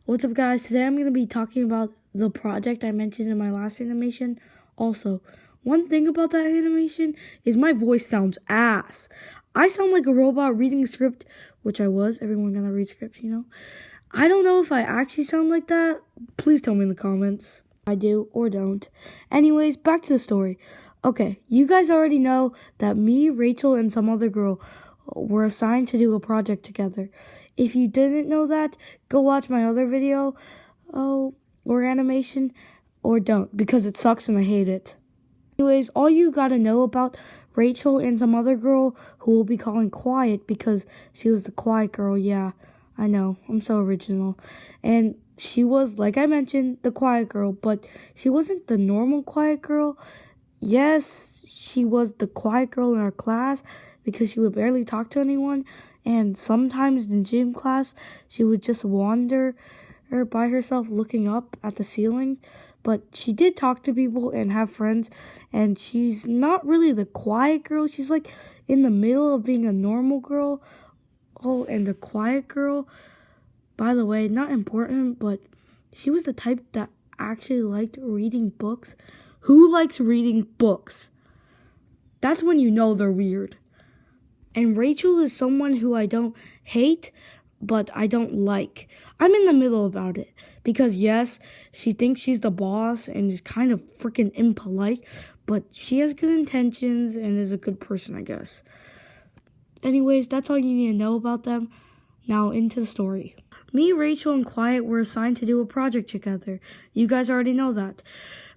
What's up, guys? Today I'm going to be talking about the project I mentioned in my last animation. Also, one thing about that animation is my voice sounds ass. I sound like a robot reading a script, which I was. Everyone gonna read scripts, you know? I don't know if I actually sound like that. Please tell me in the comments. I do or don't. Anyways, back to the story. Okay, you guys already know that me, Rachel, and some other girl were assigned to do a project together. If you didn't know that, go watch my other video, or animation, or don't, because it sucks and I hate it. Anyways, all you gotta know about Rachel and some other girl who we'll be calling Quiet because she was the quiet girl. Yeah, I know, I'm so original. And she was, like I mentioned, the quiet girl, but she wasn't the normal quiet girl. Yes, she was the quiet girl in our class because she would barely talk to anyone, and sometimes in gym class she would just wander by herself looking up at the ceiling. But she did talk to people and have friends, and she's not really the quiet girl. She's like in the middle of being a normal girl. Oh, and the quiet girl, by the way, not important, but she was the type that actually liked reading books. Who likes reading books? That's when you know they're weird. And Rachel is someone who I don't hate, but I don't like. I'm in the middle about it. Because yes, she thinks she's the boss and is kind of freaking impolite, but she has good intentions and is a good person, I guess. Anyways, that's all you need to know about them. Now into the story. Me, Rachel, and Quiet were assigned to do a project together. You guys already know that.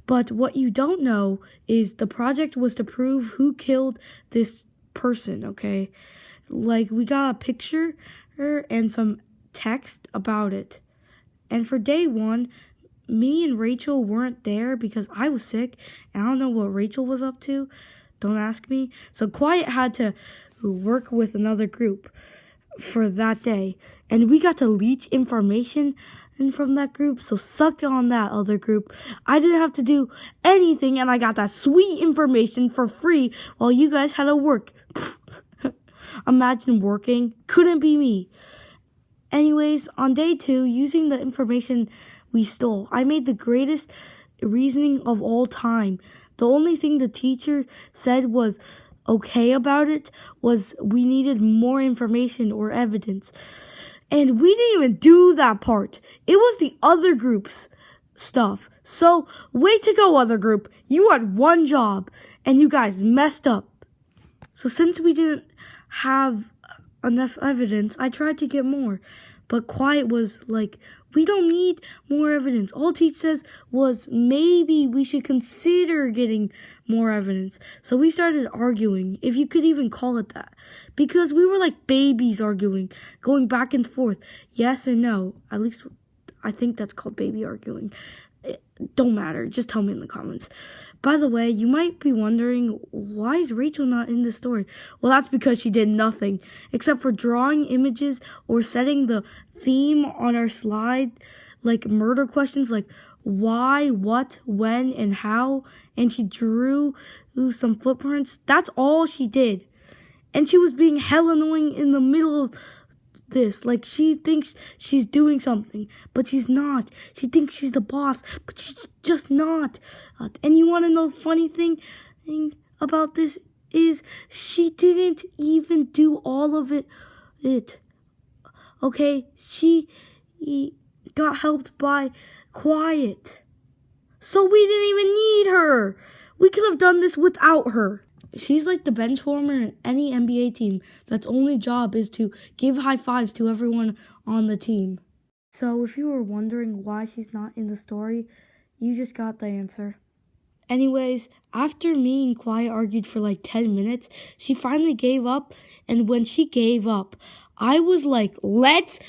But what you don't know is the project was to prove who killed this person, okay? Like, we got a picture and some text about it. And for day one, me and Rachel weren't there because I was sick, and I don't know what Rachel was up to. Don't ask me. So Quiet had to work with another group for that day, and we got to leech information from that group, so suck on that, other group. I didn't have to do anything, and I got that sweet information for free while you guys had to work. Imagine working. Couldn't be me. Anyways, on day 2, using the information we stole, I made the greatest reasoning of all time. The only thing the teacher said was okay about it was we needed more information or evidence. And we didn't even do that part. It was the other group's stuff. So, way to go, other group. You had one job, and you guys messed up. So since we didn't have enough evidence, I tried to get more. But Quiet was like, we don't need more evidence. All Teach says was maybe we should consider getting more evidence. So we started arguing, if you could even call it that. Because we were like babies arguing, going back and forth, yes and no. At least I think that's called baby arguing. It don't matter, just tell me in the comments. By the way, you might be wondering, why is Rachel not in the story? Well, that's because she did nothing, except for drawing images or setting the theme on our slide, like murder questions, like why, what, when, and how, and she drew some footprints. That's all she did. And she was being hell annoying in the middle of this. Like, she thinks she's doing something, but she's not. She thinks she's the boss, but she's just not. And you want to know the funny thing about this is she didn't even do all of it. Okay, she got helped by Quiet. So we didn't even need her. We could have done this without her. She's like the bench warmer in any NBA team that's only job is to give high fives to everyone on the team. So if you were wondering why she's not in the story, you just got the answer. Anyways, after me and Quiet argued for like 10 minutes, she finally gave up, and when she gave up, I was like, let's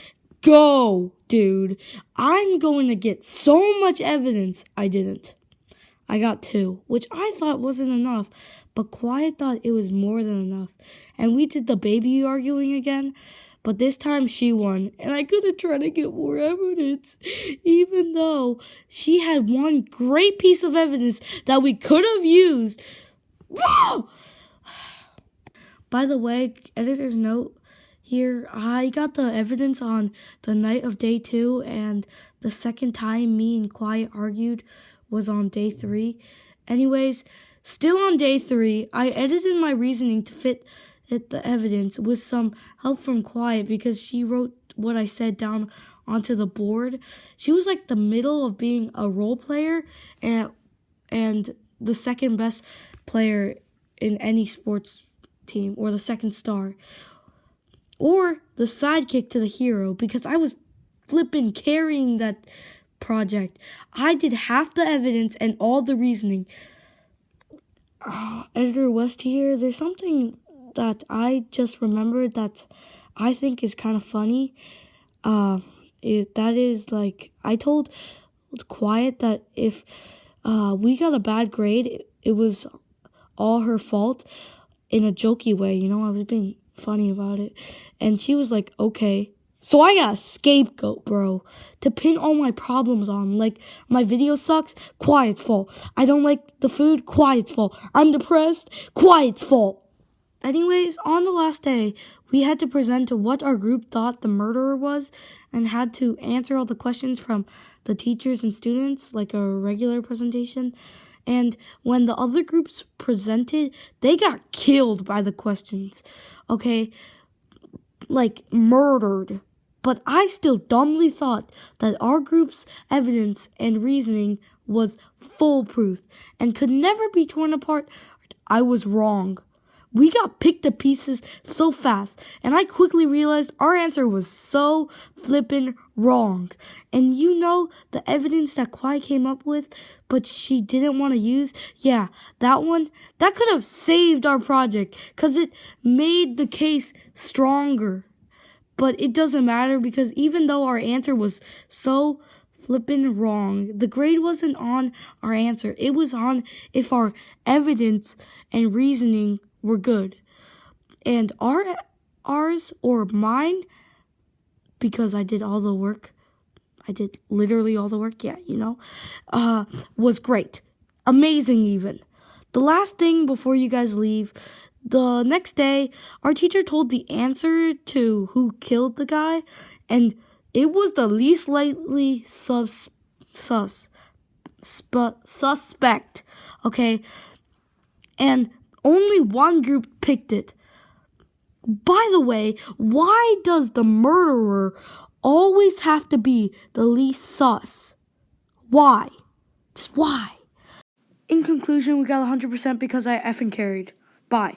go, dude. I'm going to get so much evidence. I didn't. I got 2, which I thought wasn't enough, but Quiet thought it was more than enough. And we did the baby arguing again, but this time she won, and I couldn't try to get more evidence, even though she had one great piece of evidence that we could have used. By the way, editor's note, here. I got the evidence on the night of day 2, and the second time me and Quiet argued was on day 3. Anyways, still on day 3, I edited my reasoning to fit the evidence with some help from Quiet because she wrote what I said down onto the board. She was like the middle of being a role player and the second best player in any sports team, or the second star, or the sidekick to the hero, because I was flippin' carrying that project. I did half the evidence and all the reasoning. Editor West here, there's something that I just remembered that I think is kind of funny. That is, like, I told Quiet that if we got a bad grade, it was all her fault, in a jokey way, you know, I was being funny about it. And she was like, okay. So I got a scapegoat, bro, to pin all my problems on. Like, my video sucks, Quiet's fault. I don't like the food, Quiet's fault. I'm depressed, Quiet's fault. Anyways, on the last day, we had to present to what our group thought the murderer was and had to answer all the questions from the teachers and students, like a regular presentation. And when the other groups presented, they got killed by the questions, okay? Like, murdered. But I still dumbly thought that our group's evidence and reasoning was foolproof and could never be torn apart. I was wrong. We got picked to pieces so fast, and I quickly realized our answer was so flippin' wrong. And you know the evidence that Quiet came up with, but she didn't want to use? Yeah, that one, that could have saved our project, because it made the case stronger. But it doesn't matter, because even though our answer was so flippin' wrong, the grade wasn't on our answer. It was on if our evidence and reasoning were good. And ours or mine, because I did all the work, I did literally all the work, yeah, you know, was great. Amazing even. The last thing before you guys leave, the next day, our teacher told the answer to who killed the guy, and it was the least likely suspect, okay? And only one group picked it. By the way, why does the murderer always have to be the least sus? Why? Just why? In conclusion, we got 100% because I effing carried. Bye.